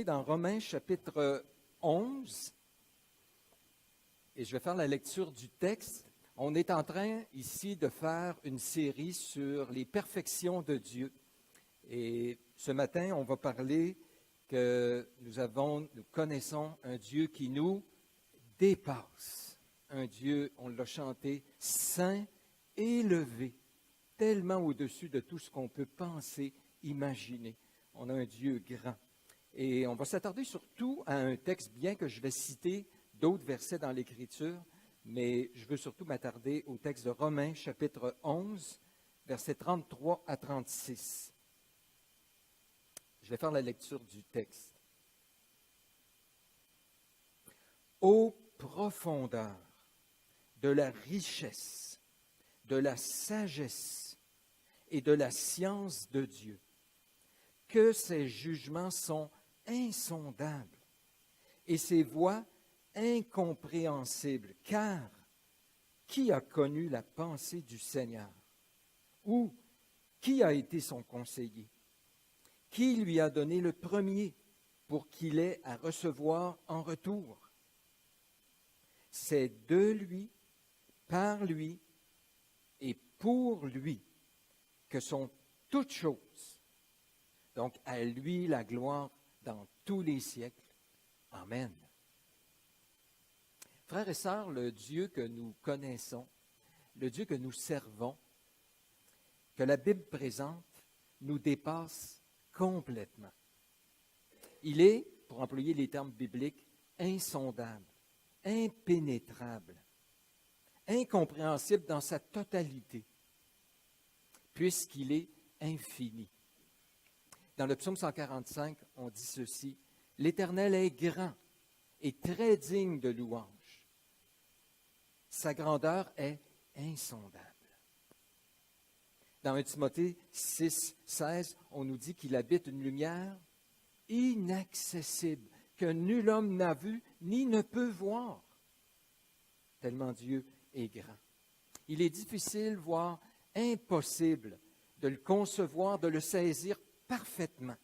Dans Romains chapitre 11, et je vais faire la lecture du texte. On est en train ici de faire une série sur les perfections de Dieu. Et ce matin, on va parler que nous connaissons un Dieu qui nous dépasse. Un Dieu, on l'a chanté, saint, élevé, tellement au-dessus de tout ce qu'on peut penser, imaginer. On a un Dieu grand. Et on va s'attarder surtout à un texte, bien que je vais citer d'autres versets dans l'Écriture, mais je veux surtout m'attarder au texte de Romains, chapitre 11, versets 33 à 36. Je vais faire la lecture du texte. Ô profondeur de la richesse, de la sagesse et de la science de Dieu, que ses jugements sont insondables et ses voies incompréhensibles, car qui a connu la pensée du Seigneur? Ou qui a été son conseiller? Qui lui a donné le premier pour qu'il ait à recevoir en retour? C'est de lui, par lui et pour lui que sont toutes choses. Donc, à lui la gloire dans tous les siècles. Amen. Frères et sœurs, le Dieu que nous connaissons, le Dieu que nous servons, que la Bible présente, nous dépasse complètement. Il est, pour employer les termes bibliques, insondable, impénétrable, incompréhensible dans sa totalité, puisqu'il est infini. Dans le psaume 145, on dit ceci: « L'Éternel est grand et très digne de louange. Sa grandeur est insondable. » Dans 1 Timothée 6, 16, on nous dit qu'il habite une lumière inaccessible, que nul homme n'a vue ni ne peut voir, tellement Dieu est grand. Il est difficile, voire impossible, de le concevoir, de le saisir parfaitement.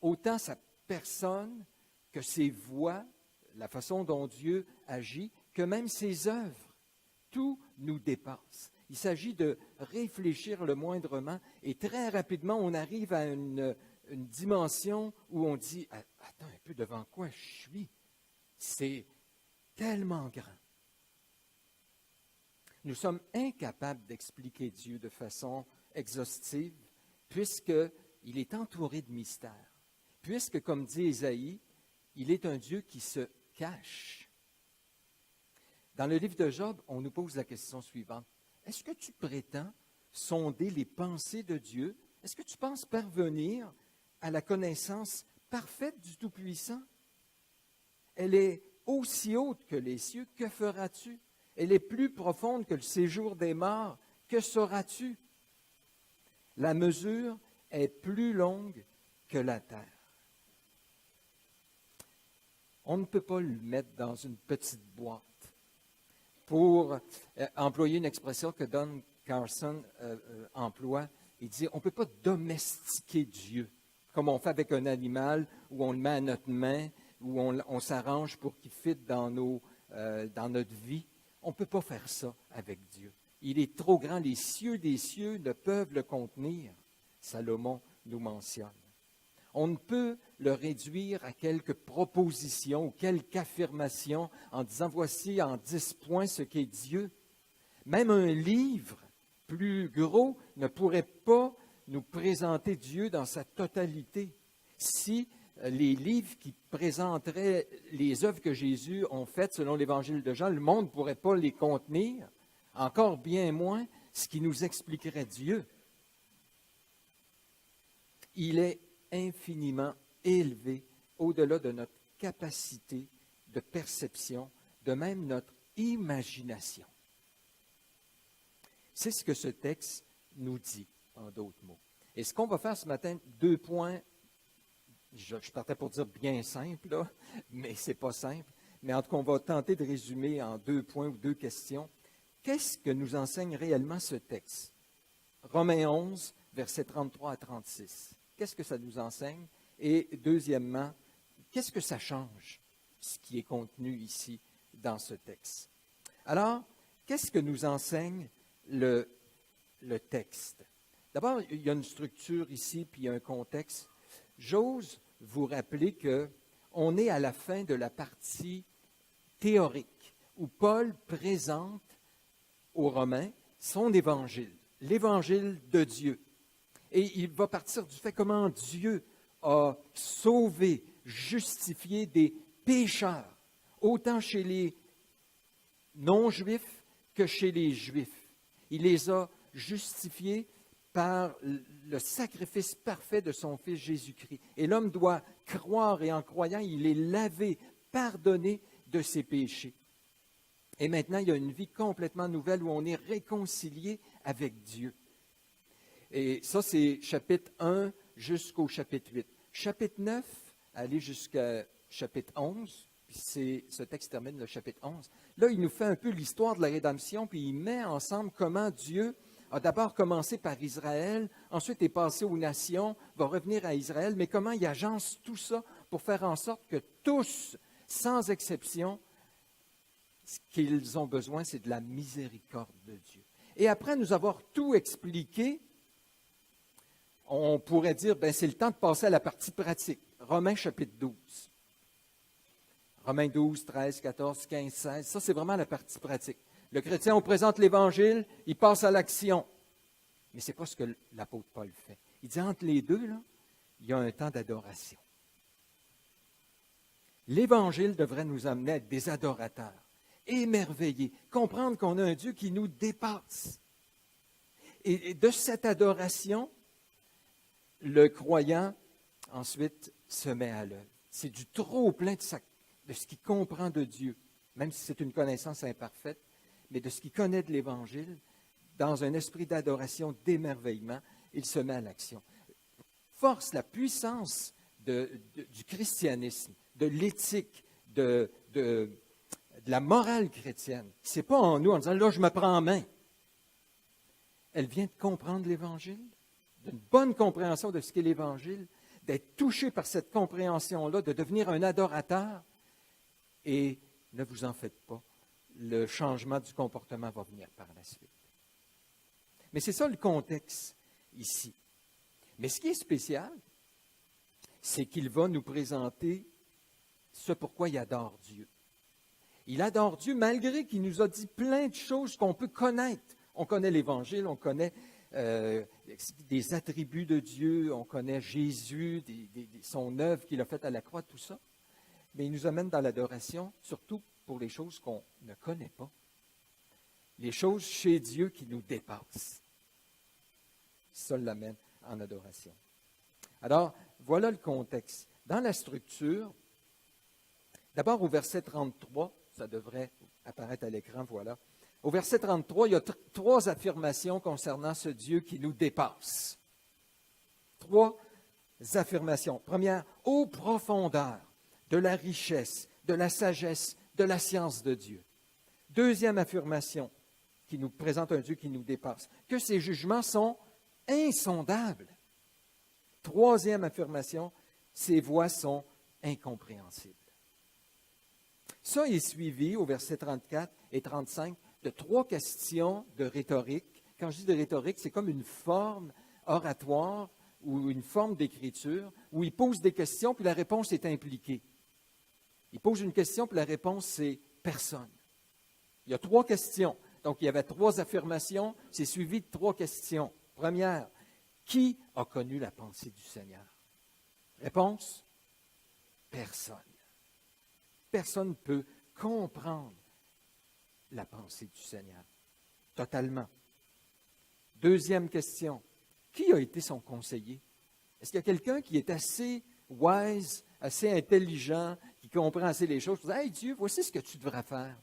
Autant sa personne que ses voies, la façon dont Dieu agit, que même ses œuvres, tout nous dépasse. Il s'agit de réfléchir le moindrement et très rapidement, on arrive à une dimension où on dit « Attends un peu, devant quoi je suis? C'est tellement grand. » Nous sommes incapables d'expliquer Dieu de façon exhaustive puisqu'il est entouré de mystères. Puisque, comme dit Ésaïe, il est un Dieu qui se cache. Dans le livre de Job, on nous pose la question suivante. Est-ce que tu prétends sonder les pensées de Dieu? Est-ce que tu penses parvenir à la connaissance parfaite du Tout-Puissant? Elle est aussi haute que les cieux. Que feras-tu? Elle est plus profonde que le séjour des morts. Que sauras-tu? La mesure est plus longue que la terre. On ne peut pas le mettre dans une petite boîte. Pour employer une expression que Don Carson emploie, il dit on ne peut pas domestiquer Dieu, comme on fait avec un animal, où on le met à notre main, où on s'arrange pour qu'il fitte dans notre vie. On ne peut pas faire ça avec Dieu. Il est trop grand, les cieux des cieux ne peuvent le contenir, Salomon nous mentionne. On ne peut le réduire à quelques propositions ou quelques affirmations en disant voici en 10 points ce qu'est Dieu. Même un livre plus gros ne pourrait pas nous présenter Dieu dans sa totalité. Si les livres qui présenteraient les œuvres que Jésus a faites selon l'Évangile de Jean, le monde ne pourrait pas les contenir, encore bien moins ce qui nous expliquerait Dieu. Il est infiniment élevé au-delà de notre capacité de perception, de même notre imagination. C'est ce que ce texte nous dit, en d'autres mots. Et ce qu'on va faire ce matin, 2 points, je partais pour dire bien simple, là, mais ce n'est pas simple. Mais en tout cas, on va tenter de résumer en 2 points ou 2 questions. Qu'est-ce que nous enseigne réellement ce texte? Romains 11, versets 33 à 36. Qu'est-ce que ça nous enseigne? Et deuxièmement, qu'est-ce que ça change, ce qui est contenu ici dans ce texte? Alors, qu'est-ce que nous enseigne le texte? D'abord, il y a une structure ici, puis il y a un contexte. J'ose vous rappeler qu'on est à la fin de la partie théorique, où Paul présente aux Romains son évangile, l'évangile de Dieu. Et il va partir du fait comment Dieu a sauvé, justifié des pécheurs, autant chez les non-juifs que chez les juifs. Il les a justifiés par le sacrifice parfait de son Fils Jésus-Christ. Et l'homme doit croire, et en croyant, il est lavé, pardonné de ses péchés. Et maintenant, il y a une vie complètement nouvelle où on est réconcilié avec Dieu. Et ça, c'est chapitre 1 jusqu'au chapitre 8. Chapitre 9, aller jusqu'à chapitre 11, puis ce texte termine le chapitre 11. Là, il nous fait un peu l'histoire de la rédemption, puis il met ensemble comment Dieu a d'abord commencé par Israël, ensuite est passé aux nations, va revenir à Israël, mais comment il agence tout ça pour faire en sorte que tous, sans exception, ce qu'ils ont besoin, c'est de la miséricorde de Dieu. Et après nous avoir tout expliqué, on pourrait dire, c'est le temps de passer à la partie pratique. Romains chapitre 12. Romains 12, 13, 14, 15, 16, ça c'est vraiment la partie pratique. Le chrétien, on présente l'Évangile, il passe à l'action. Mais ce n'est pas ce que l'apôtre Paul fait. Il dit, entre les deux, là, il y a un temps d'adoration. L'Évangile devrait nous amener à être des adorateurs, émerveillés, comprendre qu'on a un Dieu qui nous dépasse. Et de cette adoration, le croyant, ensuite, se met à l'œuvre. C'est du trop-plein de ce qu'il comprend de Dieu, même si c'est une connaissance imparfaite, mais de ce qu'il connaît de l'Évangile, dans un esprit d'adoration, d'émerveillement, il se met à l'action. Force, la puissance du christianisme, de l'éthique, de la morale chrétienne, ce n'est pas en nous en disant, là, je me prends en main. Elle vient de comprendre l'Évangile, d'une bonne compréhension de ce qu'est l'Évangile, d'être touché par cette compréhension-là, de devenir un adorateur, et ne vous en faites pas, le changement du comportement va venir par la suite. Mais c'est ça le contexte ici. Mais ce qui est spécial, c'est qu'il va nous présenter ce pourquoi il adore Dieu. Il adore Dieu malgré qu'il nous a dit plein de choses qu'on peut connaître. On connaît l'Évangile, on connaît des attributs de Dieu, on connaît Jésus, son œuvre qu'il a faite à la croix, tout ça. Mais il nous amène dans l'adoration, surtout pour les choses qu'on ne connaît pas. Les choses chez Dieu qui nous dépassent. Ça l'amène en adoration. Alors, voilà le contexte. Dans la structure, d'abord au verset 33, ça devrait apparaître à l'écran, voilà. Au verset 33, il y a trois affirmations concernant ce Dieu qui nous dépasse. Trois affirmations. Première, ô profondeur de la richesse, de la sagesse, de la science de Dieu. Deuxième affirmation qui nous présente un Dieu qui nous dépasse, que ses jugements sont insondables. Troisième affirmation, ses voies sont incompréhensibles. Ça est suivi au verset 34 et 35 de trois questions de rhétorique. Quand je dis de rhétorique, c'est comme une forme oratoire ou une forme d'écriture où il pose des questions puis la réponse est impliquée. Il pose une question puis la réponse c'est personne. Il y a trois questions. Donc il y avait trois affirmations, c'est suivi de trois questions. Première, qui a connu la pensée du Seigneur? Réponse, personne. Personne ne peut comprendre la pensée du Seigneur, totalement. Deuxième question, qui a été son conseiller? Est-ce qu'il y a quelqu'un qui est assez wise, assez intelligent, qui comprend assez les choses pour dire, « Hey Dieu, voici ce que tu devrais faire. »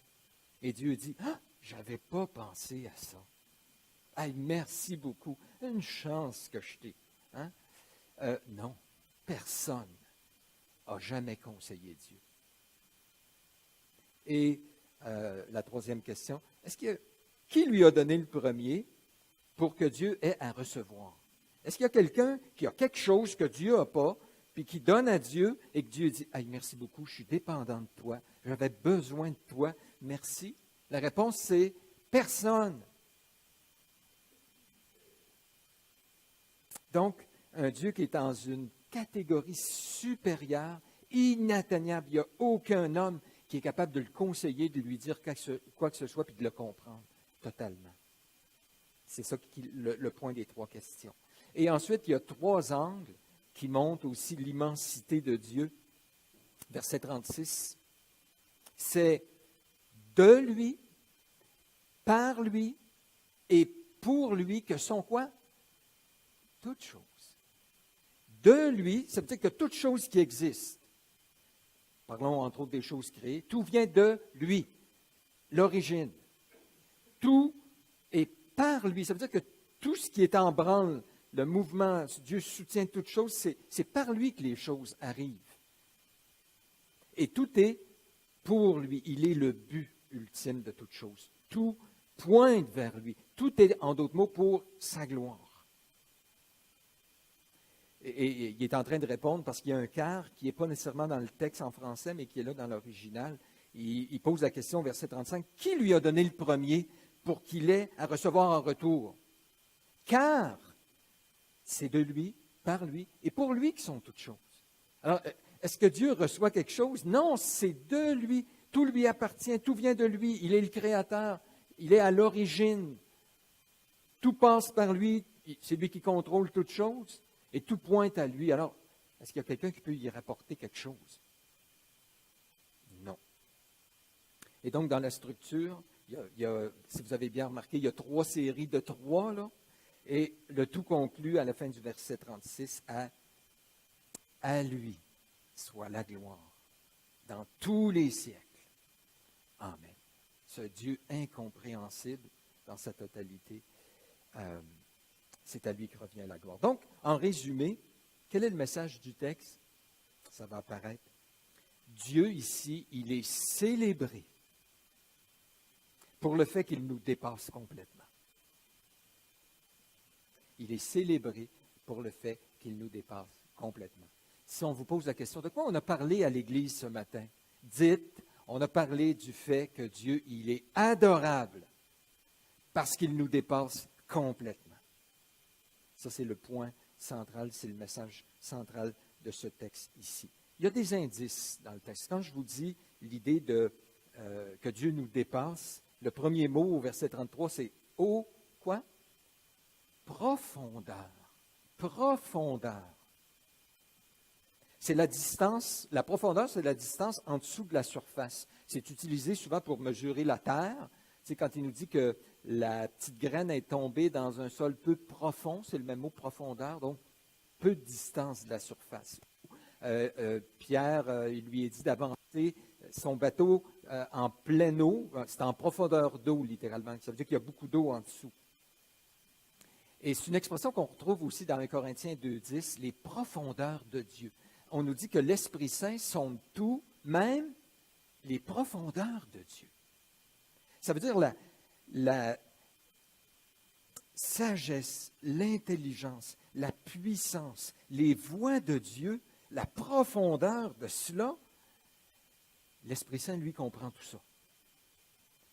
Et Dieu dit, « Ah, je n'avais pas pensé à ça. Hey, merci beaucoup. Une chance que je t'ai. Hein? » Non, personne n'a jamais conseillé Dieu. Et la troisième question, qui lui a donné le premier pour que Dieu ait à recevoir? Est-ce qu'il y a quelqu'un qui a quelque chose que Dieu n'a pas, puis qui donne à Dieu et que Dieu dit « Hey, merci beaucoup, je suis dépendant de toi, j'avais besoin de toi, merci », la réponse c'est « Personne ». Donc, un Dieu qui est dans une catégorie supérieure, inatteignable. Il n'y a aucun homme qui est capable de le conseiller, de lui dire quoi que ce soit, puis de le comprendre totalement. C'est ça le point des trois questions. Et ensuite, il y a trois angles qui montrent aussi l'immensité de Dieu. Verset 36, c'est de lui, par lui et pour lui que sont quoi? Toutes choses. De lui, ça veut dire que toute chose qui existe, parlons entre autres des choses créées, tout vient de lui, l'origine. Tout est par lui. Ça veut dire que tout ce qui est en branle, le mouvement, Dieu soutient toutes choses, c'est par lui que les choses arrivent. Et tout est pour lui. Il est le but ultime de toutes choses. Tout pointe vers lui. Tout est, en d'autres mots, pour sa gloire. Et il est en train de répondre parce qu'il y a un quart qui n'est pas nécessairement dans le texte en français, mais qui est là dans l'original. Il pose la question, verset 35, « Qui lui a donné le premier pour qu'il ait à recevoir en retour? Car c'est de lui, par lui et pour lui qui sont toutes choses. » Alors, est-ce que Dieu reçoit quelque chose? Non, c'est de lui. Tout lui appartient, tout vient de lui. Il est le Créateur, il est à l'origine. Tout passe par lui, c'est lui qui contrôle toutes choses. Et tout pointe à lui. Alors, est-ce qu'il y a quelqu'un qui peut y rapporter quelque chose? Non. Et donc, dans la structure, si vous avez bien remarqué, il y a trois séries de trois, là, et le tout conclut à la fin du verset 36 à lui soit la gloire dans tous les siècles. Amen. Ce Dieu incompréhensible dans sa totalité, c'est à lui que revient la gloire. Donc, en résumé, quel est le message du texte? Ça va apparaître. Dieu, ici, il est célébré pour le fait qu'il nous dépasse complètement. Il est célébré pour le fait qu'il nous dépasse complètement. Si on vous pose la question, de quoi on a parlé à l'Église ce matin? Dites, on a parlé du fait que Dieu, il est adorable parce qu'il nous dépasse complètement. Ça, c'est le point central, c'est le message central de ce texte ici. Il y a des indices dans le texte. Quand je vous dis l'idée que Dieu nous dépasse, le premier mot au verset 33, c'est « ô » quoi? Profondeur. Profondeur. C'est la distance, la profondeur, c'est la distance en dessous de la surface. C'est utilisé souvent pour mesurer la terre. C'est quand il nous dit que la petite graine est tombée dans un sol peu profond, c'est le même mot profondeur, donc peu de distance de la surface. Pierre, il lui est dit d'avancer son bateau en pleine eau, c'est en profondeur d'eau littéralement, ça veut dire qu'il y a beaucoup d'eau en dessous. Et c'est une expression qu'on retrouve aussi dans les Corinthiens 2,10, les profondeurs de Dieu. On nous dit que l'Esprit Saint sonde tout, même les profondeurs de Dieu. Ça veut dire la sagesse, l'intelligence, la puissance, les voies de Dieu, la profondeur de cela, l'Esprit Saint, lui, comprend tout ça.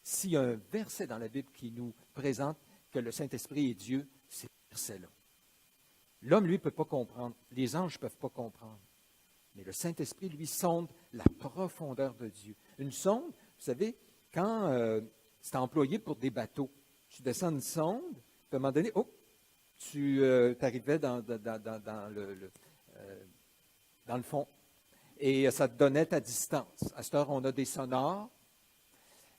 S'il y a un verset dans la Bible qui nous présente que le Saint-Esprit est Dieu, c'est ce verset-là. L'homme, lui, ne peut pas comprendre. Les anges ne peuvent pas comprendre. Mais le Saint-Esprit, lui, sonde la profondeur de Dieu. Une sonde, vous savez, quand c'est employé pour des bateaux, tu descends une sonde, puis à un moment donné, tu arrivais dans le fond. Et ça te donnait ta distance. À cette heure, on a des sonars.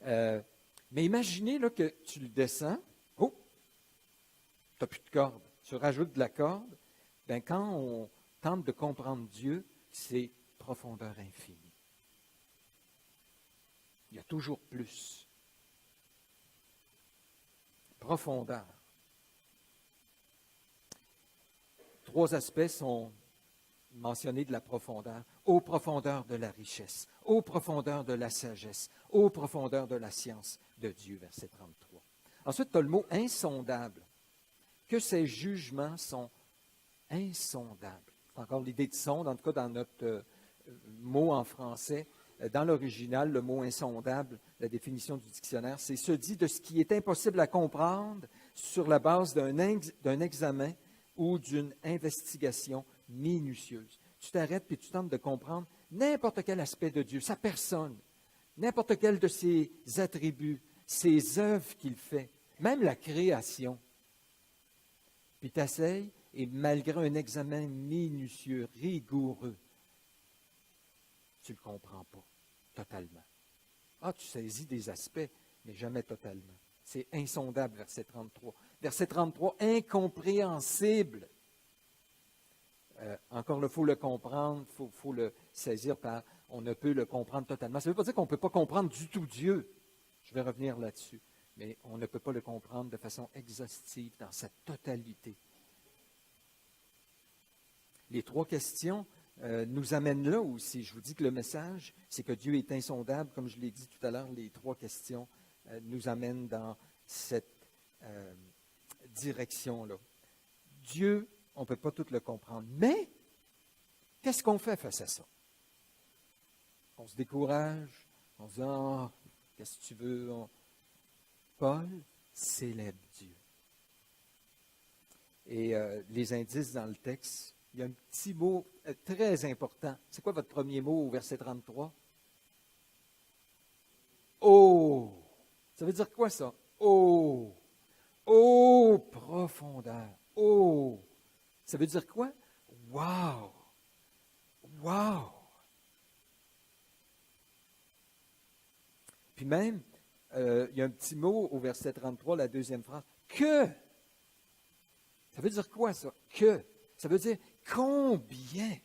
Mais imaginez là, que tu le descends. Tu n'as plus de corde. Tu rajoutes de la corde. Bien, quand on tente de comprendre Dieu, c'est profondeur infinie. Il y a toujours plus. Profondeur. Trois aspects sont mentionnés de la profondeur. Aux profondeurs de la richesse, aux profondeurs de la sagesse, aux profondeurs de la science de Dieu, verset 33. Ensuite, tu as le mot insondable. Que ces jugements sont insondables. c'est encore l'idée de sonde, en tout cas dans notre mot en français. Dans l'original, le mot insondable, la définition du dictionnaire, c'est se dit de ce qui est impossible à comprendre sur la base d'un examen ou d'une investigation minutieuse. Tu t'arrêtes et tu tentes de comprendre n'importe quel aspect de Dieu, sa personne, n'importe quel de ses attributs, ses œuvres qu'il fait, même la création. Puis tu essayes, et malgré un examen minutieux, rigoureux, tu ne le comprends pas totalement. Ah, tu saisis des aspects, mais jamais totalement. C'est insondable, verset 33. Verset 33, incompréhensible. Encore là, il faut le comprendre, il faut le saisir par on ne peut le comprendre totalement. Ça ne veut pas dire qu'on ne peut pas comprendre du tout Dieu. Je vais revenir là-dessus. Mais on ne peut pas le comprendre de façon exhaustive, dans sa totalité. Les trois questions nous amènent là aussi. Je vous dis que le message, c'est que Dieu est insondable. Comme je l'ai dit tout à l'heure, les trois questions nous amènent dans cette direction-là. Dieu, on ne peut pas tout le comprendre. Mais, qu'est-ce qu'on fait face à ça? On se décourage, on se dit, ah, qu'est-ce que tu veux? Paul célèbre Dieu. Et les indices dans le texte, il y a un petit mot très important. C'est quoi votre premier mot au verset 33? Oh! Ça veut dire quoi ça? Oh! Oh, profondeur! Oh! Ça veut dire quoi? Wow! Wow! Puis même, il y a un petit mot au verset 33, la deuxième phrase. Que! Ça veut dire quoi ça? Que! Ça veut dire combien?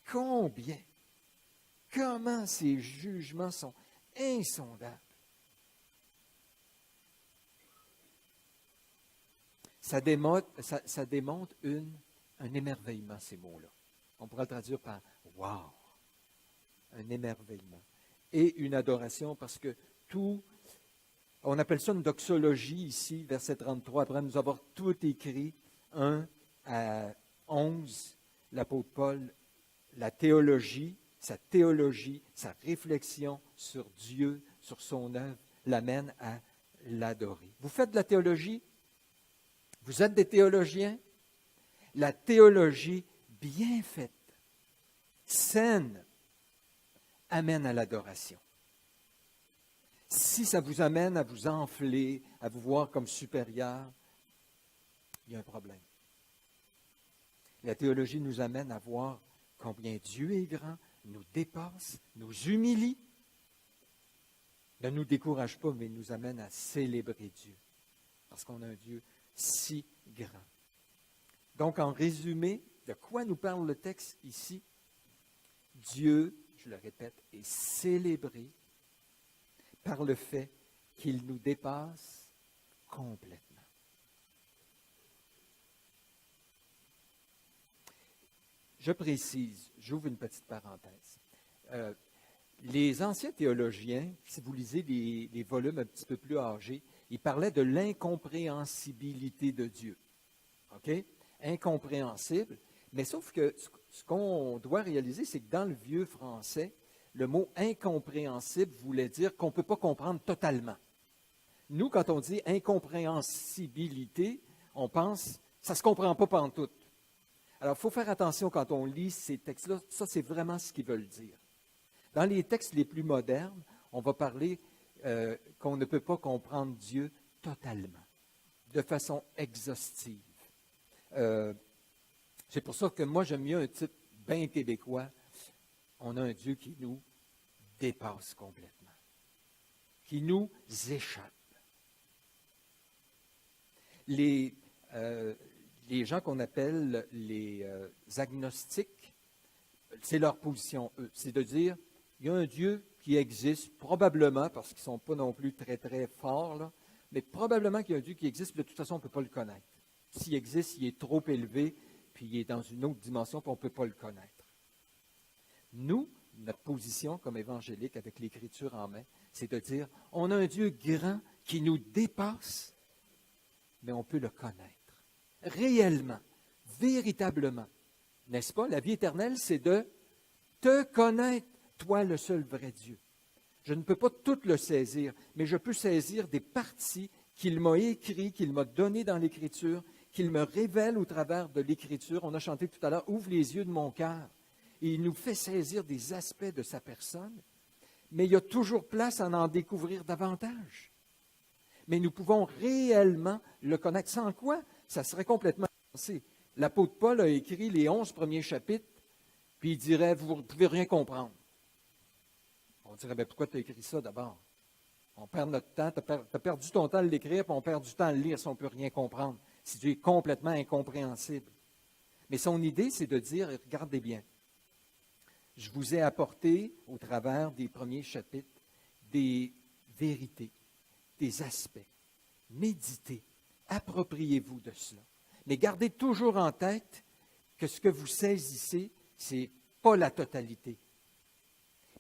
Combien? Comment ces jugements sont insondables? Ça démontre un émerveillement, ces mots-là. On pourrait le traduire par « wow », un émerveillement. Et une adoration, parce que tout, on appelle ça une doxologie ici, verset 33, après nous avoir tout écrit, 1 à 11, l'apôtre Paul, la théologie, sa réflexion sur Dieu, sur son œuvre, l'amène à l'adorer. Vous faites de la théologie? Vous êtes des théologiens? La théologie bien faite, saine, amène à l'adoration. Si ça vous amène à vous enfler, à vous voir comme supérieur, il y a un problème. La théologie nous amène à voir combien Dieu est grand, nous dépasse, nous humilie, ne nous décourage pas, mais nous amène à célébrer Dieu, parce qu'on a un Dieu si grand. Donc, en résumé, de quoi nous parle le texte ici? Dieu, je le répète, est célébré par le fait qu'il nous dépasse complètement. Je précise, j'ouvre une petite parenthèse. Les anciens théologiens, si vous lisez les volumes un petit peu plus âgés, ils parlaient de l'incompréhensibilité de Dieu. OK? Incompréhensible. Mais sauf que ce qu'on doit réaliser, c'est que dans le vieux français, le mot incompréhensible voulait dire qu'on ne peut pas comprendre totalement. Nous, quand on dit incompréhensibilité, on pense, ça ne se comprend pas pantoute. Alors, il faut faire attention quand on lit ces textes-là. Ça, c'est vraiment ce qu'ils veulent dire. Dans les textes les plus modernes, on va parler qu'on ne peut pas comprendre Dieu totalement, de façon exhaustive. C'est pour ça que moi, j'aime mieux un titre bien québécois. On a un Dieu qui nous dépasse complètement, qui nous échappe. Les gens qu'on appelle les agnostiques, c'est leur position, eux. C'est de dire, il y a un Dieu qui existe, probablement, parce qu'ils ne sont pas non plus très, très forts, là, mais probablement qu'il y a un Dieu qui existe, mais de toute façon, on ne peut pas le connaître. S'il existe, il est trop élevé, puis il est dans une autre dimension, puis on ne peut pas le connaître. Nous, notre position comme évangélique, avec l'Écriture en main, c'est de dire, on a un Dieu grand qui nous dépasse, mais on peut le connaître. Réellement, véritablement. n'est-ce pas? La vie éternelle, c'est de te connaître, toi le seul vrai Dieu. Je ne peux pas tout le saisir, mais je peux saisir des parties qu'il m'a écrites, qu'il m'a données dans l'Écriture, qu'il me révèle au travers de l'Écriture. On a chanté tout à l'heure, ouvre les yeux de mon cœur. Et il nous fait saisir des aspects de sa personne, mais il y a toujours place à en découvrir davantage. Mais nous pouvons réellement le connaître. Sans quoi, ça serait complètement insensé. L'apôtre Paul a écrit les 11 premiers chapitres, puis il dirait, vous ne pouvez rien comprendre. On dirait, ben pourquoi tu as écrit ça d'abord? On perd notre temps, tu as perdu ton temps à l'écrire, puis on perd du temps à le lire si on ne peut rien comprendre, si Dieu est complètement incompréhensible. Mais son idée, c'est de dire, regardez bien, je vous ai apporté, au travers des premiers chapitres, des vérités, des aspects. Méditez, appropriez-vous de cela. Mais gardez toujours en tête que ce que vous saisissez, ce n'est pas la totalité.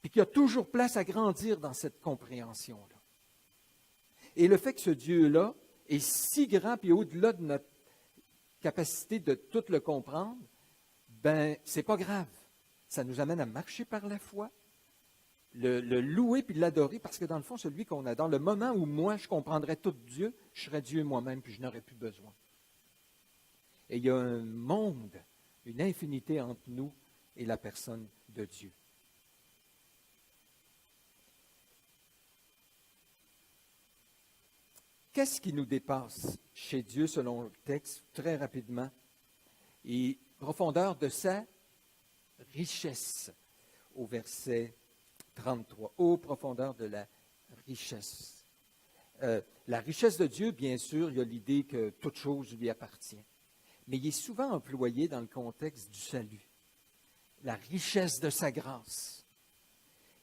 Puis qu'il y a toujours place à grandir dans cette compréhension-là. Et le fait que ce Dieu-là est si grand, puis au-delà de notre capacité de tout le comprendre, ben c'est pas grave. Ça nous amène à marcher par la foi, le louer puis l'adorer, parce que dans le fond, celui qu'on adore, le moment où moi, je comprendrais tout Dieu, je serais Dieu moi-même, puis je n'aurais plus besoin. Et il y a un monde, une infinité entre nous et la personne de Dieu. Qu'est-ce qui nous dépasse chez Dieu, selon le texte, très rapidement? Et profondeur de sa richesse, au verset 33. Ô profondeur de la richesse. La richesse de Dieu, bien sûr, il y a l'idée que toute chose lui appartient. Mais il est souvent employé dans le contexte du salut. La richesse de sa grâce.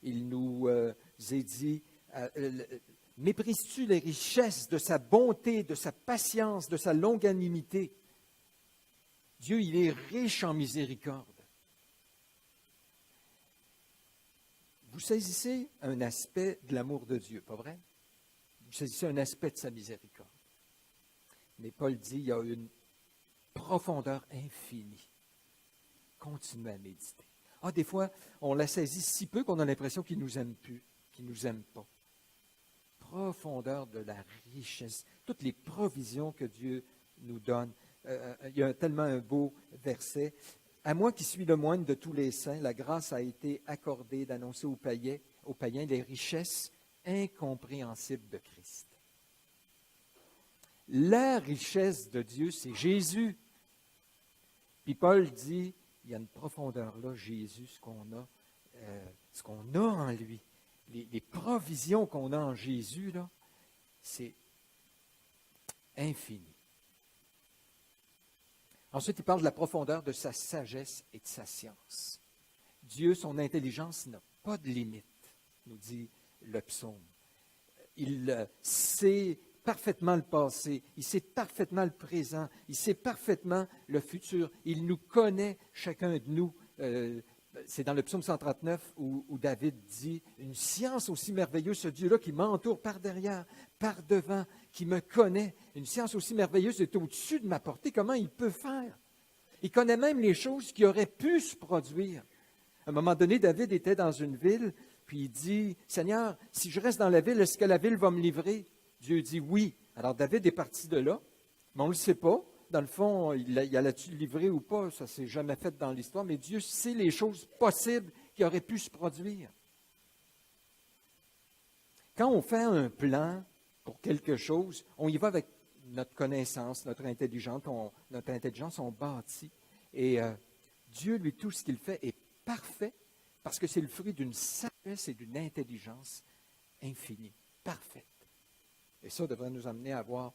Il nous est dit, méprises-tu les richesses de sa bonté, de sa patience, de sa longanimité? Dieu, il est riche en miséricorde. Vous saisissez un aspect de l'amour de Dieu, pas vrai? Vous saisissez un aspect de sa miséricorde. Mais Paul dit, il y a une profondeur infinie. Continuez à méditer. Ah, des fois, on la saisit si peu qu'on a l'impression qu'il ne nous aime plus, qu'il ne nous aime pas. Profondeur de la richesse, toutes les provisions que Dieu nous donne. Il y a tellement un beau verset. À moi qui suis le moine de tous les saints, la grâce a été accordée d'annoncer aux païens les richesses incompréhensibles de Christ. La richesse de Dieu, c'est Jésus. Puis Paul dit, il y a une profondeur là, Jésus, ce qu'on a en lui. Les provisions qu'on a en Jésus, là, c'est infini. Ensuite, il parle de la profondeur de sa sagesse et de sa science. Dieu, son intelligence n'a pas de limite, nous dit le psaume. Il sait parfaitement le passé, il sait parfaitement le présent, il sait parfaitement le futur. Il nous connaît, chacun de nous. C'est dans le psaume 139 où David dit « Une science aussi merveilleuse, ce Dieu-là qui m'entoure par derrière, par devant, qui me connaît. Une science aussi merveilleuse est au-dessus de ma portée. Comment il peut faire? » Il connaît même les choses qui auraient pu se produire. À un moment donné, David était dans une ville, puis il dit « Seigneur, si je reste dans la ville, est-ce que la ville va me livrer? » Dieu dit « Oui. » Alors David est parti de là, mais on ne le sait pas. Dans le fond, il allait-tu le livrer ou pas? Ça ne s'est jamais fait dans l'histoire, mais Dieu sait les choses possibles qui auraient pu se produire. Quand on fait un plan pour quelque chose, on y va avec notre connaissance, notre intelligence, on bâtit. Et Dieu, lui, tout ce qu'il fait est parfait parce que c'est le fruit d'une sagesse et d'une intelligence infinie, parfaite. Et ça devrait nous amener à avoir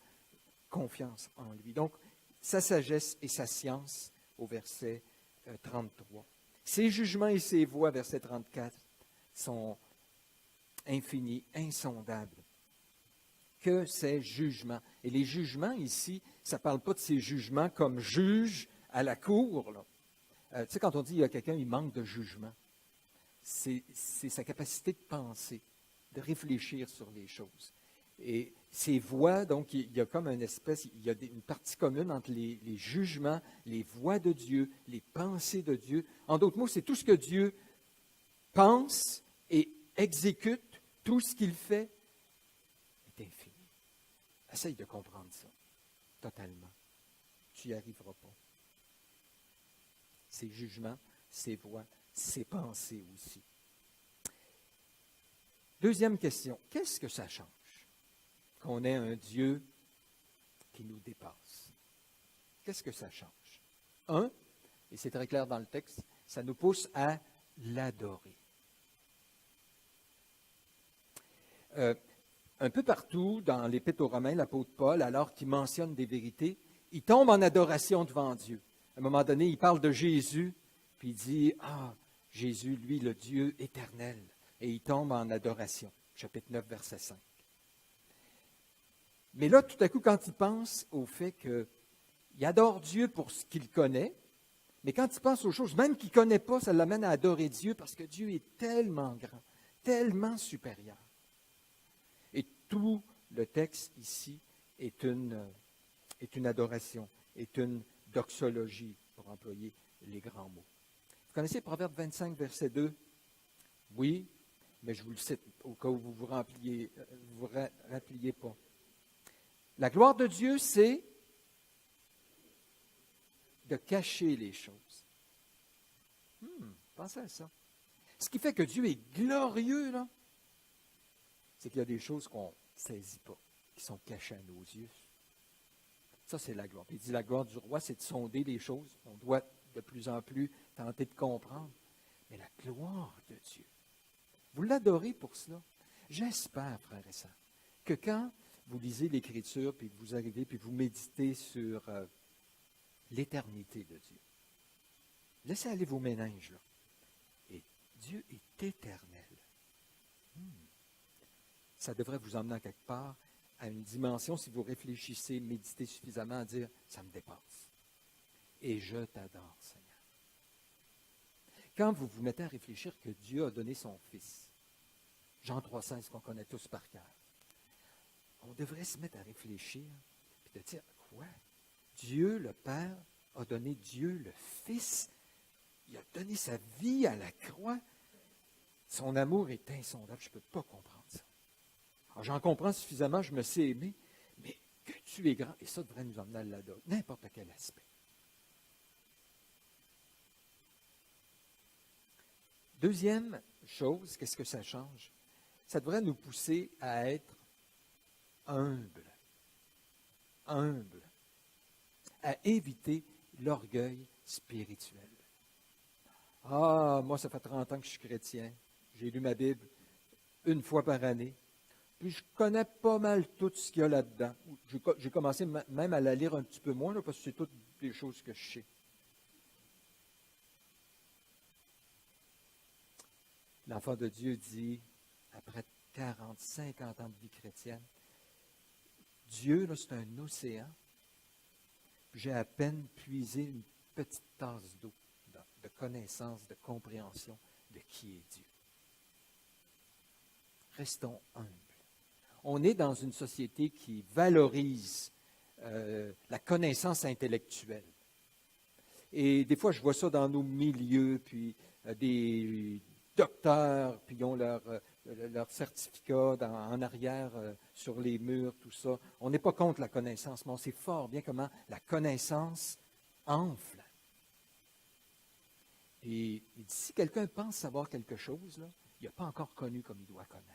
confiance en lui. Donc, sa sagesse et sa science, au verset 33. Ses jugements et ses voies, verset 34, sont infinis, insondables. Que ces jugements. Et les jugements ici, ça ne parle pas de ces jugements comme juge à la cour. Tu sais, quand on dit qu'il y a quelqu'un, il manque de jugement, c'est sa capacité de penser, de réfléchir sur les choses. Et ces voies, donc, il y a comme une espèce, il y a une partie commune entre les jugements, les voies de Dieu, les pensées de Dieu. En d'autres mots, c'est tout ce que Dieu pense et exécute, tout ce qu'il fait est infini. Essaye de comprendre ça totalement. Tu n'y arriveras pas. Ses jugements, ses voies, ses pensées aussi. Deuxième question, qu'est-ce que ça change qu'on ait un Dieu qui nous dépasse? Qu'est-ce que ça change? Un, et c'est très clair dans le texte, ça nous pousse à l'adorer. Un peu partout dans l'Épître aux Romains, l'apôtre Paul, alors qu'il mentionne des vérités, il tombe en adoration devant Dieu. À un moment donné, il parle de Jésus, puis il dit, « Ah, Jésus, lui, le Dieu éternel. » Et il tombe en adoration. Chapitre 9, verset 5. Mais là, tout à coup, quand il pense au fait qu'il adore Dieu pour ce qu'il connaît, mais quand il pense aux choses, même qu'il ne connaît pas, ça l'amène à adorer Dieu parce que Dieu est tellement grand, tellement supérieur. Et tout le texte ici est une adoration, est une doxologie, pour employer les grands mots. Vous connaissez Proverbe 25, verset 2? Oui, mais je vous le cite au cas où vous vous rappeliez pas. La gloire de Dieu, c'est de cacher les choses. Pensez à ça. Ce qui fait que Dieu est glorieux, là, c'est qu'il y a des choses qu'on ne saisit pas, qui sont cachées à nos yeux. Ça, c'est la gloire. Puis il dit, la gloire du roi, c'est de sonder les choses. On doit de plus en plus tenter de comprendre. Mais la gloire de Dieu, vous l'adorez pour cela. J'espère, frères et sœurs, que quand vous lisez l'Écriture, puis que vous arrivez, puis vous méditez sur l'éternité de Dieu, laissez aller vos méninges, là. Et Dieu est éternel. Ça devrait vous emmener à quelque part à une dimension, si vous réfléchissez, méditez suffisamment, à dire, ça me dépasse. Et je t'adore, Seigneur. Quand vous vous mettez à réfléchir que Dieu a donné son Fils, Jean 3,16 qu'on connaît tous par cœur, on devrait se mettre à réfléchir et de dire, quoi? Dieu le Père a donné Dieu le Fils. Il a donné sa vie à la croix. Son amour est insondable. Je ne peux pas comprendre ça. Alors, j'en comprends suffisamment, je me sais aimer, mais que tu es grand, et ça devrait nous emmener à l'adorer, n'importe quel aspect. Deuxième chose, qu'est-ce que ça change? Ça devrait nous pousser à être humbles, à éviter l'orgueil spirituel. Ah, moi, ça fait 30 ans que je suis chrétien. J'ai lu ma Bible une fois par année. Puis je connais pas mal tout ce qu'il y a là-dedans. J'ai commencé même à la lire un petit peu moins, là, parce que c'est toutes des choses que je sais. L'enfant de Dieu dit, après 40, 50 ans de vie chrétienne, Dieu, là, c'est un océan. J'ai à peine puisé une petite tasse d'eau, de connaissance, de compréhension de qui est Dieu. Restons humbles. On est dans une société qui valorise la connaissance intellectuelle. Et des fois, je vois ça dans nos milieux, puis des docteurs, puis ils ont leur certificat en arrière sur les murs, tout ça. On n'est pas contre la connaissance, mais on sait fort bien comment la connaissance enfle. Et il dit, si quelqu'un pense savoir quelque chose, là, il n'a pas encore connu comme il doit connaître.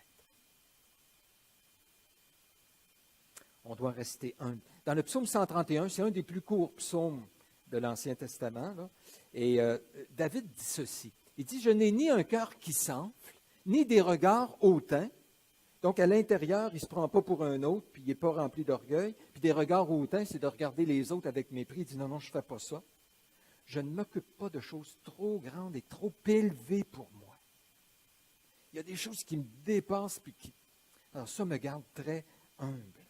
On doit rester humble. Dans le psaume 131, c'est un des plus courts psaumes de l'Ancien Testament, là, et David dit ceci. Il dit, je n'ai ni un cœur qui s'enfle, ni des regards hautains. Donc, à l'intérieur, il ne se prend pas pour un autre, puis il n'est pas rempli d'orgueil. Puis des regards hautains, c'est de regarder les autres avec mépris. Il dit, non, non, je ne fais pas ça. Je ne m'occupe pas de choses trop grandes et trop élevées pour moi. Il y a des choses qui me dépassent, puis alors ça me garde très humble.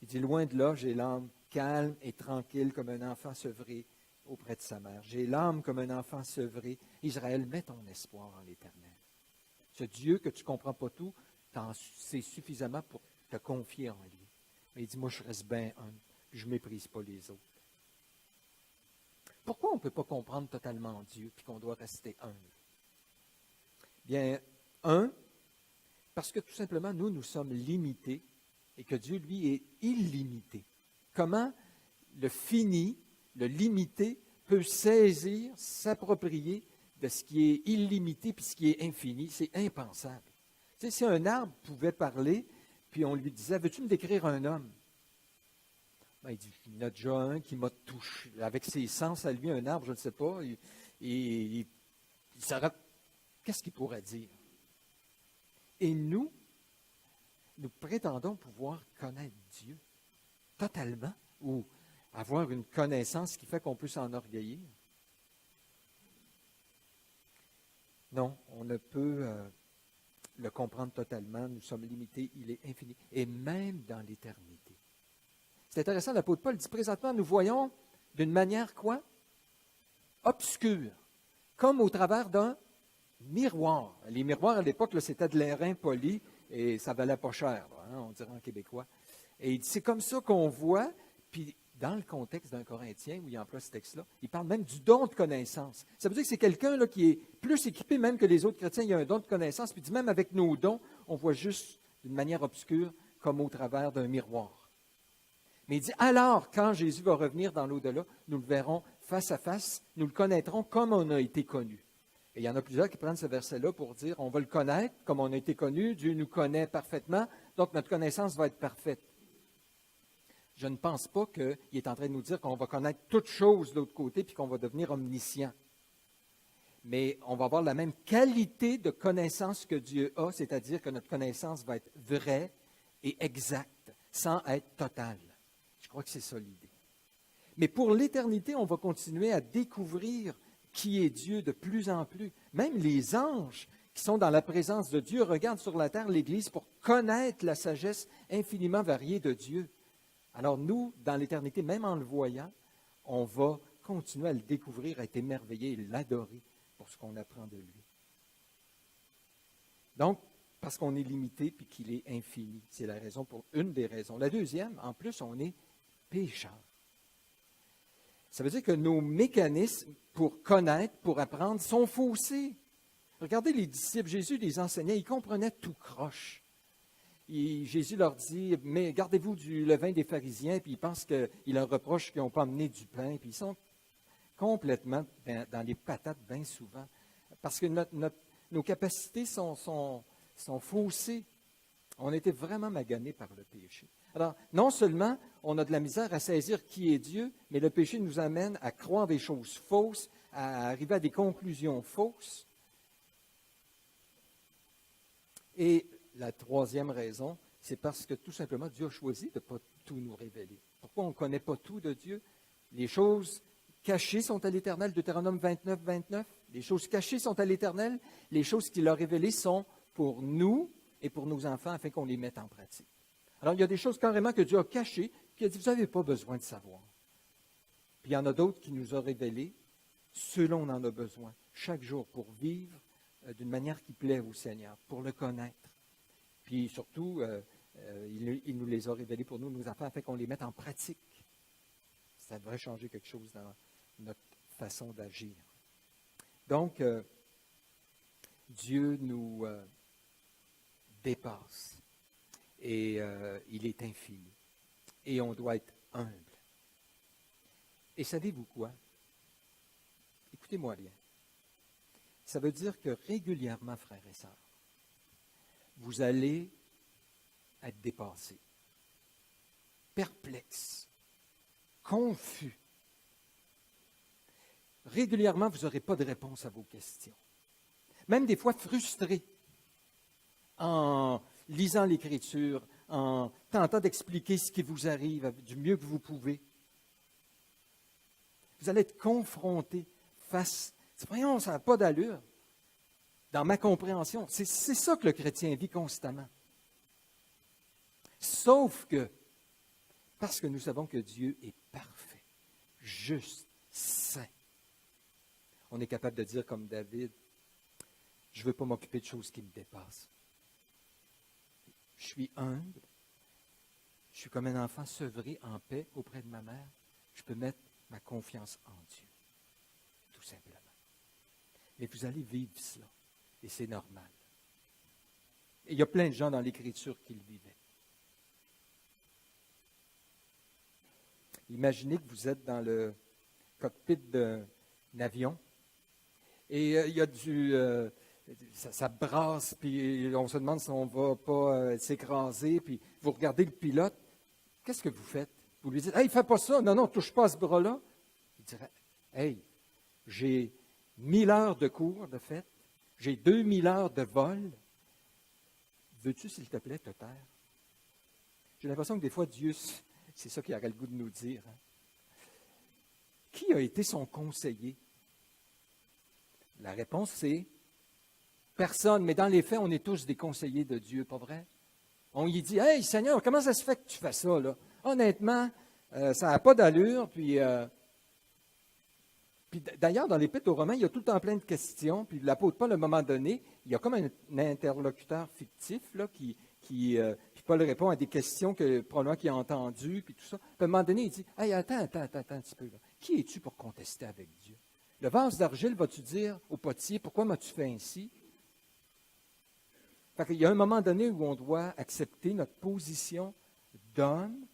Il dit, loin de là, j'ai l'âme calme et tranquille comme un enfant sevré auprès de sa mère. J'ai l'âme comme un enfant sevré. Israël, mets ton espoir en l'Éternel. Ce Dieu que tu ne comprends pas tout, t'en sais suffisamment pour te confier en lui. Mais il dit, moi, je reste bien humble, puis je ne méprise pas les autres. Pourquoi on ne peut pas comprendre totalement Dieu, puis qu'on doit rester humble? Bien, parce que tout simplement, nous sommes limités, et que Dieu, lui, est illimité. Comment le fini, le limité, peut saisir, s'approprier de ce qui est illimité puis ce qui est infini? C'est impensable. Tu sais, si un arbre pouvait parler, puis on lui disait, veux-tu me décrire un homme? Ben, il dit, il y en a déjà un qui m'a touché. Avec ses sens à lui, un arbre, je ne sais pas, il saurait, qu'est-ce qu'il pourrait dire? Et nous prétendons pouvoir connaître Dieu totalement, ou avoir une connaissance qui fait qu'on peut s'enorgueillir. Non, on ne peut le comprendre totalement. Nous sommes limités, il est infini, et même dans l'éternité. C'est intéressant, l'apôtre Paul dit présentement, nous voyons d'une manière quoi? Obscure, comme au travers d'un miroir. Les miroirs à l'époque, c'était de l'airain poli et ça valait pas cher, hein, on dirait en québécois. Et il dit, c'est comme ça qu'on voit, puis dans le contexte d'un Corinthien où il emploie ce texte-là, il parle même du don de connaissance. Ça veut dire que c'est quelqu'un là, qui est plus équipé même que les autres chrétiens, il a un don de connaissance, puis il dit même avec nos dons, on voit juste d'une manière obscure, comme au travers d'un miroir. Mais il dit, alors, quand Jésus va revenir dans l'au-delà, nous le verrons face à face, nous le connaîtrons comme on a été connu. Et il y en a plusieurs qui prennent ce verset-là pour dire, on va le connaître comme on a été connu, Dieu nous connaît parfaitement, donc notre connaissance va être parfaite. Je ne pense pas qu'il est en train de nous dire qu'on va connaître toutes choses de l'autre côté puis qu'on va devenir omniscient. Mais on va avoir la même qualité de connaissance que Dieu a, c'est-à-dire que notre connaissance va être vraie et exacte, sans être totale. Je crois que c'est ça l'idée. Mais pour l'éternité, on va continuer à découvrir qui est Dieu de plus en plus. Même les anges qui sont dans la présence de Dieu regardent sur la terre l'Église pour connaître la sagesse infiniment variée de Dieu. Alors nous, dans l'éternité, même en le voyant, on va continuer à le découvrir, à être émerveillé et l'adorer pour ce qu'on apprend de lui. Donc, parce qu'on est limité puis qu'il est infini. C'est la raison pour une des raisons. La deuxième, en plus, on est pécheur. Ça veut dire que nos mécanismes pour connaître, pour apprendre, sont faussés. Regardez les disciples, Jésus les enseignait, ils comprenaient tout croche. Jésus leur dit, mais gardez-vous du levain des pharisiens, puis ils pensent qu'il leur reproche qu'ils n'ont pas amené du pain, puis ils sont complètement dans les patates bien souvent, parce que nos capacités sont faussées. On a été vraiment maganés par le péché. Alors, non seulement on a de la misère à saisir qui est Dieu, mais le péché nous amène à croire des choses fausses, à arriver à des conclusions fausses. Et la troisième raison, c'est parce que tout simplement Dieu a choisi de ne pas tout nous révéler. Pourquoi on ne connaît pas tout de Dieu? Les choses cachées sont à l'Éternel, Deutéronome 29, 29. Les choses cachées sont à l'Éternel. Les choses qu'il a révélées sont pour nous et pour nos enfants afin qu'on les mette en pratique. Alors, il y a des choses carrément que Dieu a cachées, qui a dit, vous n'avez pas besoin de savoir. Puis il y en a d'autres qui nous ont révélées, selon on en a besoin, chaque jour, pour vivre d'une manière qui plaît au Seigneur, pour le connaître. Puis surtout, il nous les a révélées pour nous, nos enfants, afin qu'on les mette en pratique. Ça devrait changer quelque chose dans notre façon d'agir. Donc, Dieu nous dépasse. Et il est infini. Et on doit être humble. Et savez-vous quoi? Écoutez-moi bien. Ça veut dire que régulièrement, frères et sœurs, vous allez être dépassés, perplexes, confus. Régulièrement, vous n'aurez pas de réponse à vos questions. Même des fois frustrés en lisant l'Écriture, en tentant d'expliquer ce qui vous arrive du mieux que vous pouvez. Vous allez être confrontés face. Voyons, ça n'a pas d'allure. Dans ma compréhension, c'est ça que le chrétien vit constamment. Sauf que, parce que nous savons que Dieu est parfait, juste, saint, on est capable de dire comme David, je ne veux pas m'occuper de choses qui me dépassent. Je suis humble, je suis comme un enfant sevré en paix auprès de ma mère. Je peux mettre ma confiance en Dieu, tout simplement. Mais vous allez vivre cela, et c'est normal. Et il y a plein de gens dans l'Écriture qui le vivaient. Imaginez que vous êtes dans le cockpit d'un avion et il y a ça brasse, puis on se demande si on ne va pas s'écraser, puis vous regardez le pilote, qu'est-ce que vous faites? Vous lui dites, « Hey, fais pas ça, non, touche pas à ce bras-là. » Il dirait, « Hey, j'ai 1000 heures de cours de fait, j'ai 2000 heures de vol. Veux-tu, s'il te plaît, te taire? » J'ai l'impression que des fois, Dieu, c'est ça qu'il aurait le goût de nous dire. Hein? Qui a été son conseiller? La réponse, c'est personne. Mais dans les faits, on est tous des conseillers de Dieu, pas vrai? On lui dit, « Hey, Seigneur, comment ça se fait que tu fais ça, là? Honnêtement, ça n'a pas d'allure. » Puis d'ailleurs, dans l'Épître aux Romains, il y a tout le temps plein de questions. Puis l'apôtre Paul, à un moment donné, il y a comme un interlocuteur fictif là, puis Paul répond à des questions que probablement qu'il a entendues, puis tout ça. Puis à un moment donné, il dit, « Hey, attends un petit peu. Là. Qui es-tu pour contester avec Dieu? Le vase d'argile, vas-tu dire au potier, pourquoi m'as-tu fait ainsi? » Fait qu'il y a un moment donné où on doit accepter notre position d'homme,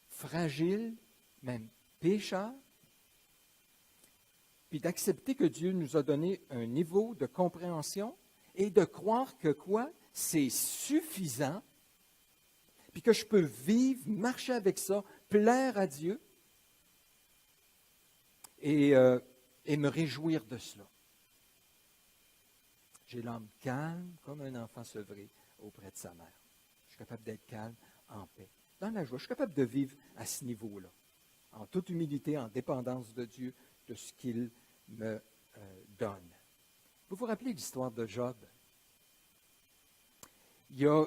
fragile, même pécheur, puis d'accepter que Dieu nous a donné un niveau de compréhension et de croire que quoi? C'est suffisant, puis que je peux vivre, marcher avec ça, plaire à Dieu et me réjouir de cela. J'ai l'âme calme comme un enfant sevré auprès de sa mère. Je suis capable d'être calme, en paix, dans la joie. Je suis capable de vivre à ce niveau-là, en toute humilité, en dépendance de Dieu, de ce qu'il me donne. Vous vous rappelez l'histoire de Job? Il y a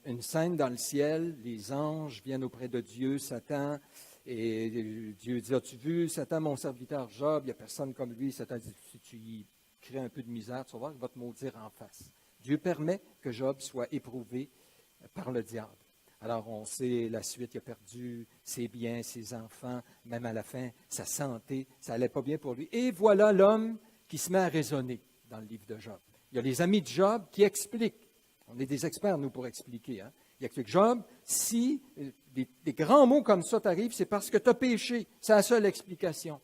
une scène dans le ciel, les anges viennent auprès de Dieu, Satan, et Dieu dit, « As-tu vu, Satan, mon serviteur Job? Il n'y a personne comme lui. » Satan dit, « Si tu y crée un peu de misère, tu vas voir, il va te maudire en face. » Dieu permet que Job soit éprouvé par le diable. Alors, on sait la suite, il a perdu ses biens, ses enfants, même à la fin, sa santé, ça n'allait pas bien pour lui. Et voilà l'homme qui se met à raisonner dans le livre de Job. Il y a les amis de Job qui expliquent. On est des experts, nous, pour expliquer. Hein? Il explique, Job, si des grands mots comme ça t'arrivent, c'est parce que tu as péché. C'est la seule explication.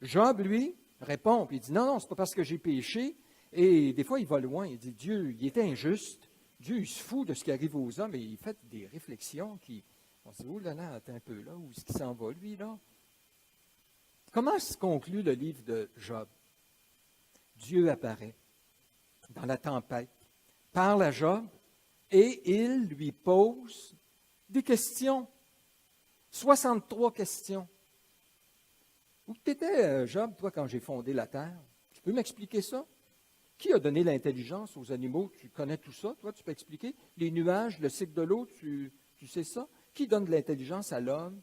Job, lui, répond, puis il dit, non, c'est pas parce que j'ai péché. Et des fois, il va loin. Il dit, Dieu, il était injuste. Dieu, il se fout de ce qui arrive aux hommes et il fait des réflexions qui... On se dit, oh là là, attends un peu là, où est-ce qu'il s'en va, lui, là? Comment se conclut le livre de Job? Dieu apparaît dans la tempête, parle à Job et il lui pose des questions. 63 questions. Où tu étais, Job, toi, quand j'ai fondé la terre? Tu peux m'expliquer ça? Qui a donné l'intelligence aux animaux? Tu connais tout ça, toi, tu peux expliquer? Les nuages, le cycle de l'eau, tu sais ça? Qui donne de l'intelligence à l'homme?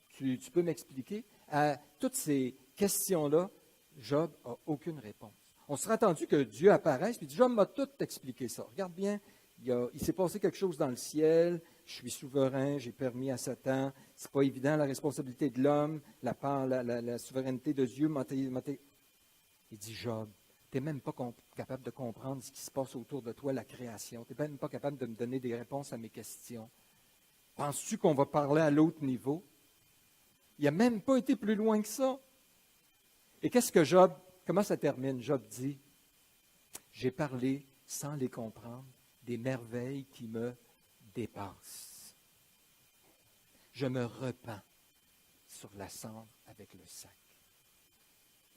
Tu peux m'expliquer? À toutes ces questions-là, Job n'a aucune réponse. On serait attendu que Dieu apparaisse, puis Job m'a tout expliqué ça. Regarde bien, il s'est passé quelque chose dans le ciel, je suis souverain, j'ai permis à Satan, c'est pas évident, la responsabilité de l'homme, la souveraineté de Dieu m'a... Il dit, Job, tu n'es même pas capable de comprendre ce qui se passe autour de toi, la création. Tu n'es même pas capable de me donner des réponses à mes questions. Penses-tu qu'on va parler à l'autre niveau? Il n'a même pas été plus loin que ça. Et qu'est-ce que Job, comment ça termine? Job dit, j'ai parlé sans les comprendre, des merveilles qui me dépassent. Je me repens sur la cendre avec le sac.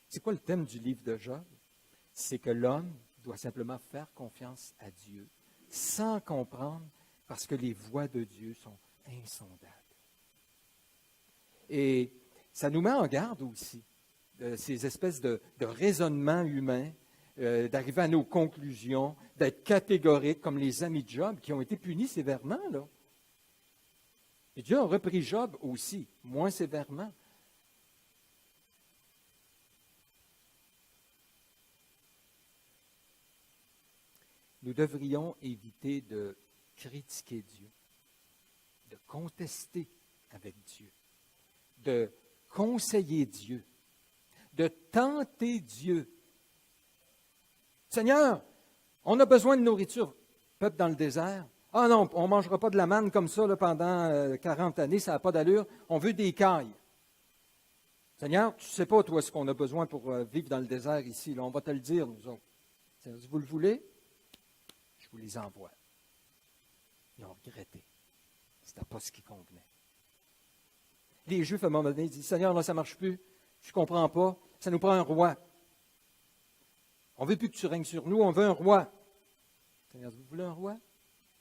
C'est quoi le thème du livre de Job? C'est que l'homme doit simplement faire confiance à Dieu, sans comprendre, parce que les voies de Dieu sont insondables. Et ça nous met en garde aussi, de ces espèces de raisonnements humains, d'arriver à nos conclusions, d'être catégoriques, comme les amis de Job, qui ont été punis sévèrement, là. Et Dieu a repris Job aussi, moins sévèrement. Nous devrions éviter de critiquer Dieu, de contester avec Dieu, de conseiller Dieu, de tenter Dieu. Seigneur, on a besoin de nourriture. Peuple dans le désert. Ah non, on ne mangera pas de la manne comme ça là, pendant 40 années, ça n'a pas d'allure. On veut des cailles. Seigneur, tu ne sais pas, toi, ce qu'on a besoin pour vivre dans le désert ici. Là, on va te le dire, nous autres. Seigneur, si vous le voulez, je vous les envoie. Ils ont regretté. Ce n'était pas ce qui convenait. Les Juifs, à un moment donné, disent, Seigneur, là, ça ne marche plus. Je ne comprends pas. Ça nous prend un roi. On ne veut plus que tu règnes sur nous, on veut un roi. Seigneur, vous voulez un roi?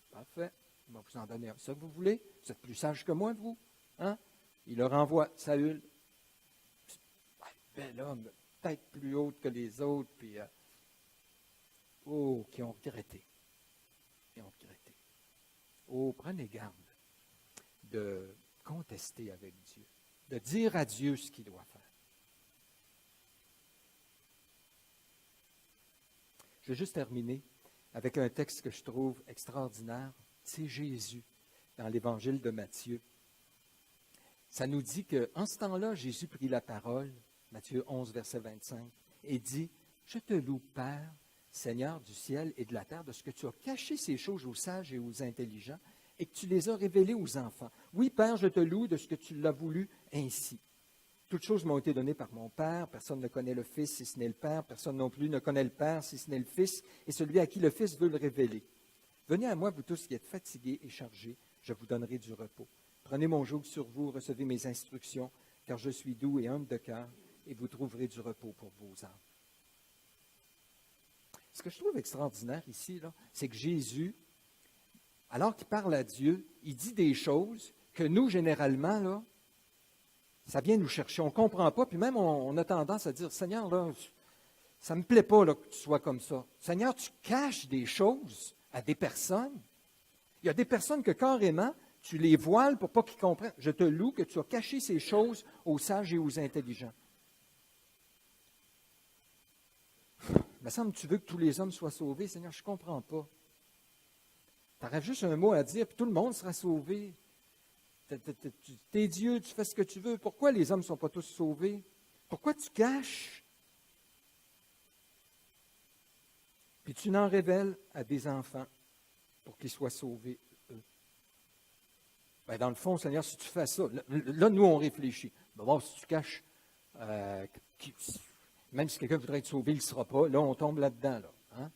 Parfait. Il va vous en donner un. C'est ça que vous voulez? Vous êtes plus sage que moi, vous? Hein? Il leur envoie Saül. Bel homme, peut-être plus haute que les autres, puis qui ont regretté. Ils ont regretté. Oh, prenez garde de contester avec Dieu, de dire à Dieu ce qu'il doit faire. Je vais juste terminer avec un texte que je trouve extraordinaire. C'est Jésus, dans l'Évangile de Matthieu. Ça nous dit qu'en ce temps-là, Jésus prit la parole, Matthieu 11, verset 25, et dit, « Je te loue, Père, Seigneur du ciel et de la terre, de ce que tu as caché ces choses aux sages et aux intelligents, et que tu les as révélées aux enfants. Oui, Père, je te loue de ce que tu l'as voulu ainsi. Toutes choses m'ont été données par mon Père. Personne ne connaît le Fils si ce n'est le Père. Personne non plus ne connaît le Père si ce n'est le Fils, et celui à qui le Fils veut le révéler. Venez à moi, vous tous qui êtes fatigués et chargés, je vous donnerai du repos. Prenez mon joug sur vous, recevez mes instructions, car je suis doux et humble de cœur, et vous trouverez du repos pour vos âmes. » Ce que je trouve extraordinaire ici, là, c'est que Jésus, alors qu'il parle à Dieu, il dit des choses que nous, généralement, là, ça vient nous chercher. On ne comprend pas, puis même on a tendance à dire, Seigneur, là, ça ne me plaît pas là, que tu sois comme ça. Seigneur, tu caches des choses à des personnes. Il y a des personnes que carrément, tu les voiles pour pas qu'ils comprennent. Je te loue que tu as caché ces choses aux sages et aux intelligents. Il me semble que tu veux que tous les hommes soient sauvés. Seigneur, je ne comprends pas. Tu aurais juste un mot à dire, puis tout le monde sera sauvé. T'es Dieu, tu fais ce que tu veux. Pourquoi les hommes ne sont pas tous sauvés? Pourquoi tu caches? Puis tu n'en révèles à des enfants pour qu'ils soient sauvés, eux. Bien, dans le fond, Seigneur, si tu fais ça, là nous, on réfléchit. Bon, si tu caches, même si quelqu'un voudrait être sauvé, il ne sera pas. Là, on tombe là-dedans. Là, hein?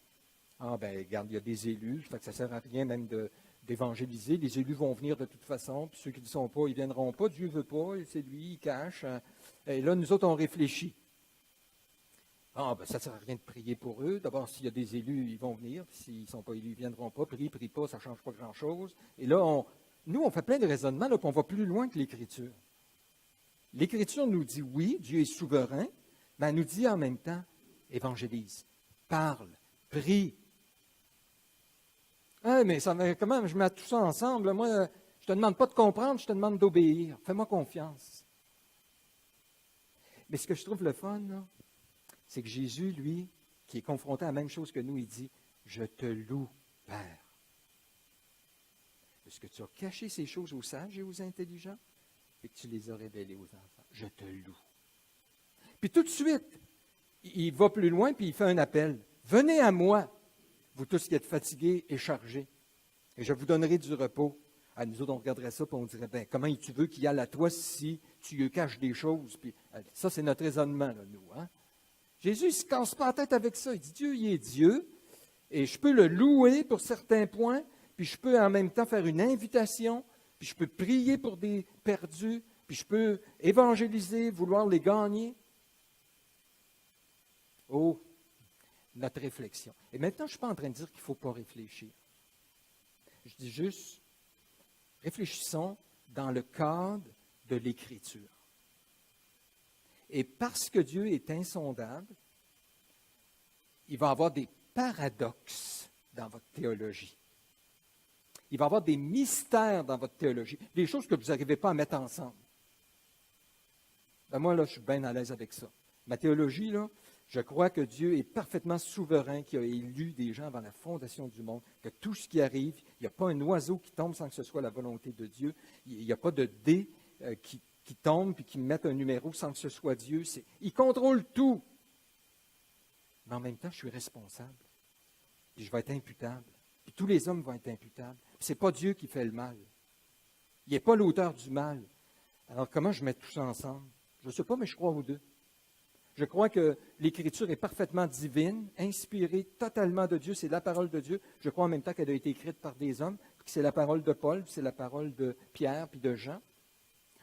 Ah, ben, regarde, il y a des élus, fait que ça ne sert à rien même d'évangéliser. Les élus vont venir de toute façon, puis ceux qui ne sont pas, ils ne viendront pas. Dieu ne veut pas, c'est lui, il cache. Hein. Et là, nous autres, on réfléchit. Ah, ben, ça ne sert à rien de prier pour eux. D'abord, s'il y a des élus, ils vont venir. S'ils ne sont pas élus, ils ne viendront pas. Prie pas, ça ne change pas grand-chose. Et là, nous, on fait plein de raisonnements, là, puis on va plus loin que l'Écriture. L'Écriture nous dit, oui, Dieu est souverain, mais elle nous dit en même temps, évangélise, parle, prie. Ah, mais comment je mets tout ça ensemble? Moi, je ne te demande pas de comprendre, je te demande d'obéir. Fais-moi confiance. Mais ce que je trouve le fun, là, c'est que Jésus, lui, qui est confronté à la même chose que nous, il dit, « Je te loue, Père. » Est-ce que tu as caché ces choses aux sages et aux intelligents et que tu les as révélées aux enfants? Je te loue. Puis tout de suite, il va plus loin puis il fait un appel. « Venez à moi, vous tous qui êtes fatigués et chargés, et je vous donnerai du repos. » À nous autres, on regarderait ça et on dirait, ben, comment tu veux qu'il y aille à toi si tu lui caches des choses? Puis, ça, c'est notre raisonnement, là, nous. Hein? Jésus ne se casse pas la tête avec ça. Il dit, Dieu, il est Dieu, et je peux le louer pour certains points, puis je peux en même temps faire une invitation, puis je peux prier pour des perdus, puis je peux évangéliser, vouloir les gagner. Oh, notre réflexion. Et maintenant, je ne suis pas en train de dire qu'il ne faut pas réfléchir. Je dis juste, réfléchissons dans le cadre de l'Écriture. Et parce que Dieu est insondable, il va y avoir des paradoxes dans votre théologie. Il va y avoir des mystères dans votre théologie, des choses que vous n'arrivez pas à mettre ensemble. Ben moi, là, je suis bien à l'aise avec ça. Ma théologie, là, Je crois que Dieu est parfaitement souverain, qui a élu des gens avant la fondation du monde, que tout ce qui arrive, il n'y a pas un oiseau qui tombe sans que ce soit la volonté de Dieu. Il n'y a pas de dé qui tombe puis qui met un numéro sans que ce soit Dieu. Il contrôle tout. Mais en même temps, je suis responsable. Puis je vais être imputable. Puis tous les hommes vont être imputables. Ce n'est pas Dieu qui fait le mal. Il n'est pas l'auteur du mal. Alors comment je mets tout ça ensemble? Je ne sais pas, mais je crois aux deux. Je crois que l'Écriture est parfaitement divine, inspirée totalement de Dieu. C'est la parole de Dieu. Je crois en même temps qu'elle a été écrite par des hommes, que c'est la parole de Paul, c'est la parole de Pierre puis de Jean.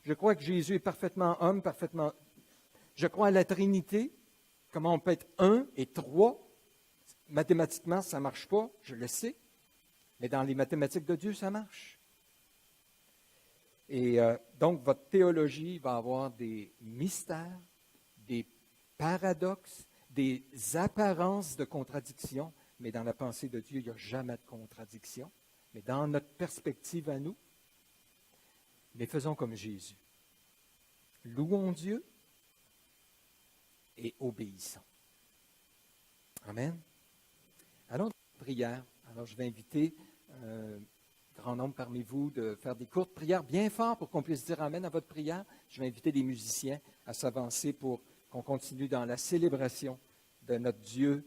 Je crois que Jésus est parfaitement homme, parfaitement... Je crois à la Trinité, comment on peut être un et trois. Mathématiquement, ça ne marche pas, je le sais, mais dans les mathématiques de Dieu, ça marche. Et donc, votre théologie va avoir des mystères, des paradoxes, des apparences de contradiction, mais dans la pensée de Dieu, il n'y a jamais de contradiction. Mais dans notre perspective à nous, mais faisons comme Jésus. Louons Dieu et obéissons. Amen. Allons dans la prière. Alors, je vais inviter un grand nombre parmi vous de faire des courtes prières bien fort pour qu'on puisse dire Amen à votre prière. Je vais inviter les musiciens à s'avancer pour qu'on continue dans la célébration de notre Dieu